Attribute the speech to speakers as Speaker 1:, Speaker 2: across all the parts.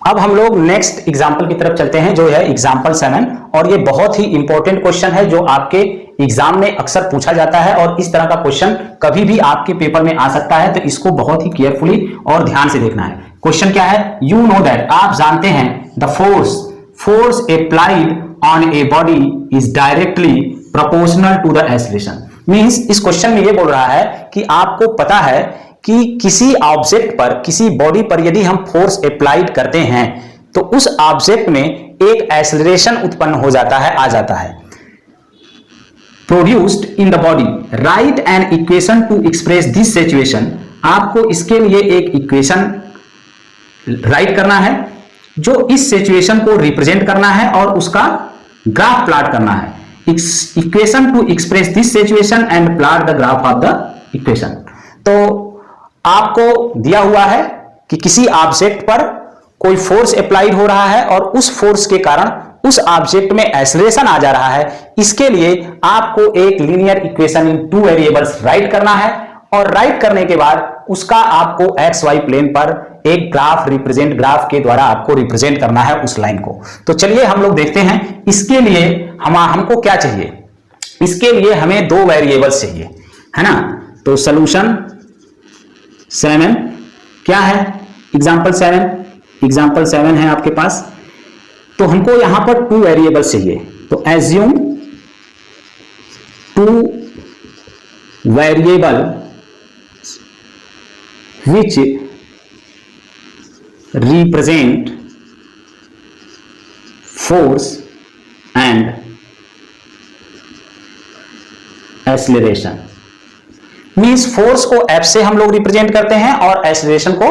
Speaker 1: अब हम लोग नेक्स्ट एग्जाम्पल की तरफ चलते हैं, जो है एग्जाम्पल 7। और ये बहुत ही इंपॉर्टेंट क्वेश्चन है जो आपके एग्जाम में अक्सर पूछा जाता है, और इस तरह का क्वेश्चन कभी भी आपके पेपर में आ सकता है, तो इसको बहुत ही केयरफुली और ध्यान से देखना है। क्वेश्चन क्या है? यू नो दैट, आप जानते हैं, the force applied on a body is directly proportional to the acceleration. Means इस क्वेश्चन में ये बोल रहा है कि आपको पता है कि किसी ऑब्जेक्ट पर, किसी बॉडी पर यदि हम फोर्स अप्लाइड करते हैं तो उस ऑब्जेक्ट में एक एक्सेलरेशन उत्पन्न हो जाता है, आ जाता है, produced in the body. Right an equation two express this situation. आपको इसके लिए एक इक्वेशन राइट करना है जो इस सिचुएशन को रिप्रेजेंट करना है और उसका ग्राफ प्लॉट करना है। Equation two express this situation and plot the graph of the equation. तो आपको दिया हुआ है कि किसी ऑब्जेक्ट पर कोई फोर्स अप्लाइड हो रहा है और उस फोर्स के कारण उस ऑब्जेक्ट में एक्सेलरेशन आ जा रहा है। इसके लिए आपको एक linear equation in two variables right करना है, और राइट करने के बाद उसका आपको एक्स वाई प्लेन पर एक ग्राफ के द्वारा आपको रिप्रेजेंट करना है उस लाइन को। तो चलिए हम लोग देखते हैं इसके लिए हमको क्या चाहिए। इसके लिए हमें दो वेरिएबल्स चाहिए, है ना। तो सॉल्यूशन 7 क्या है? एग्जाम्पल 7 है आपके पास। तो हमको यहां पर टू वेरिएबल्स चाहिए। तो assume two variable which represent force and acceleration। Means force को F से हम लोग रिप्रेजेंट करते हैं और एक्सेलरेशन को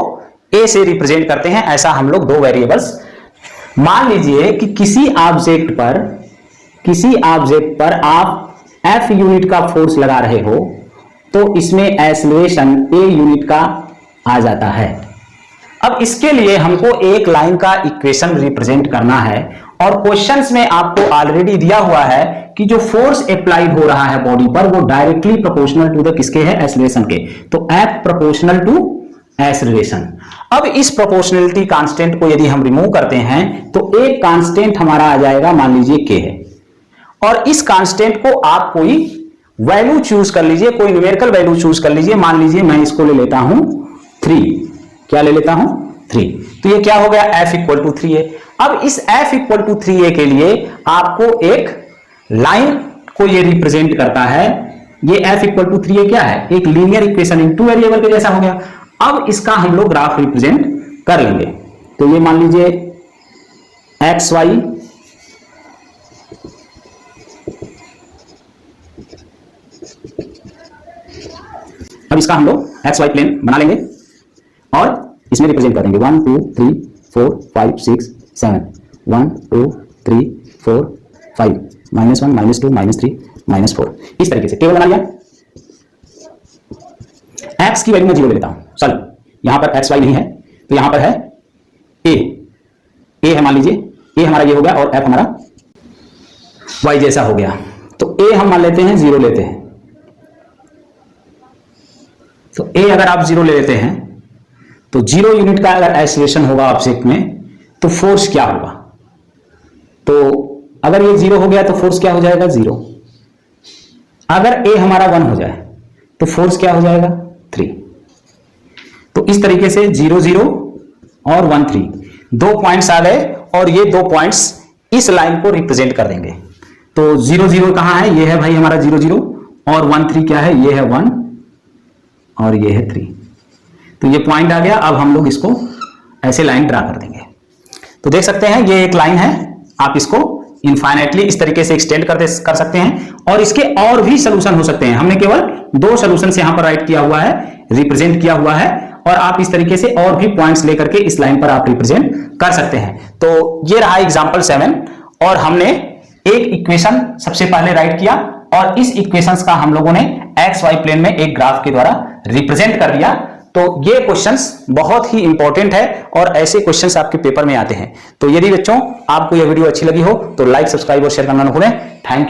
Speaker 1: A से रिप्रेजेंट करते हैं। ऐसा हम लोग दो वेरिएबल्स, मान लीजिए कि किसी ऑब्जेक्ट पर आप F यूनिट का फोर्स लगा रहे हो, तो इसमें एक्सेलरेशन A यूनिट का आ जाता है। अब इसके लिए हमको एक लाइन का इक्वेशन रिप्रेजेंट करना है, और क्वेश्चंस में आपको ऑलरेडी दिया हुआ है कि जो फोर्स अप्लाइड हो रहा है बॉडी पर वो डायरेक्टली प्रोपोर्शनल टू द किसके है? एक्सेलरेशन के। तो F प्रोपोर्शनल टू एक्सेलरेशन। अब इस प्रोपोर्शनलिटी कांस्टेंट को यदि हम रिमूव करते हैं तो एक कांस्टेंट हमारा आ जाएगा, मान लीजिए K है, और इस कांस्टेंट को आप कोई वैल्यू चूज कर लीजिए, कोई न्यूमेरिकल वैल्यू चूज कर लीजिए। मान लीजिए मैं इसको ले लेता हूं 3। क्या ले लेता हूं? 3। तो ये क्या हो गया? F इक्वल टू 3 है। अब इस F इक्वल टू 3 के लिए आपको एक लाइन को ये रिप्रेजेंट करता है। ये F इक्वल टू 3 क्या है? एक linear equation in two variable के जैसा हो गया। अब इसका हम लोग ग्राफ रिप्रेजेंट कर लेंगे। तो ये मान लीजिए एक्स वाई, अब इसका हम लोग एक्स वाई प्लेन बना लेंगे और इसमें रिप्रेजेंट करेंगे 1 2 3 4 5 6 7 1 2 3 4 5 -1 -2 -3 -4। इस तरीके से टेबल बना लिया। एक्स की वैल्यू में 0 ले लेता हूं। चलो यहां पर एक्स वाई नहीं है, तो यहां पर है ए है, मान लीजिए ए हमारा ये हो गया और एफ हमारा वाई जैसा हो गया। तो ए हम मान लेते हैं 0 लेते हैं। तो ए अगर आप 0 ले लेते हैं तो 0 यूनिट का अगर एक्सेलरेशन होगा ऑब्जेक्ट में, तो फोर्स क्या होगा? तो अगर ये 0 हो गया तो फोर्स क्या हो जाएगा? 0। अगर ए हमारा 1 हो जाए तो फोर्स क्या हो जाएगा? 3। तो इस तरीके से 0 0 और 1 3 दो पॉइंट्स आ गए, और ये दो पॉइंट्स इस लाइन को रिप्रेजेंट कर देंगे। तो 0 0 कहां है? ये है भाई हमारा 0 0, और 1 3 क्या है? ये है 1 और ये है 3। तो ये पॉइंट आ गया। अब हम लोग इसको ऐसे लाइन ड्रा कर देंगे। तो देख सकते हैं ये एक लाइन है, आप इसको इनफाइनाइटली इस तरीके से एक्सटेंड कर सकते हैं, और इसके और भी सोल्यूशन हो सकते हैं। हमने केवल दो सोल्यूशन यहां पर राइट किया हुआ है, रिप्रेजेंट किया हुआ है, और आप इस तरीके से और भी पॉइंट्स लेकर के इस लाइन पर आप रिप्रेजेंट कर सकते हैं। तो ये रहा एग्जांपल 7, और हमने एक इक्वेशन सबसे पहले राइट किया, और इस इक्वेशंस का हम लोगों ने एक्स वाई प्लेन में एक ग्राफ के द्वारा रिप्रेजेंट कर दिया। तो ये क्वेश्चंस बहुत ही इंपॉर्टेंट है, और ऐसे क्वेश्चंस आपके पेपर में आते हैं। तो यदि बच्चों आपको यह वीडियो अच्छी लगी हो तो लाइक, सब्सक्राइब और शेयर करना न भूलें। Thank you.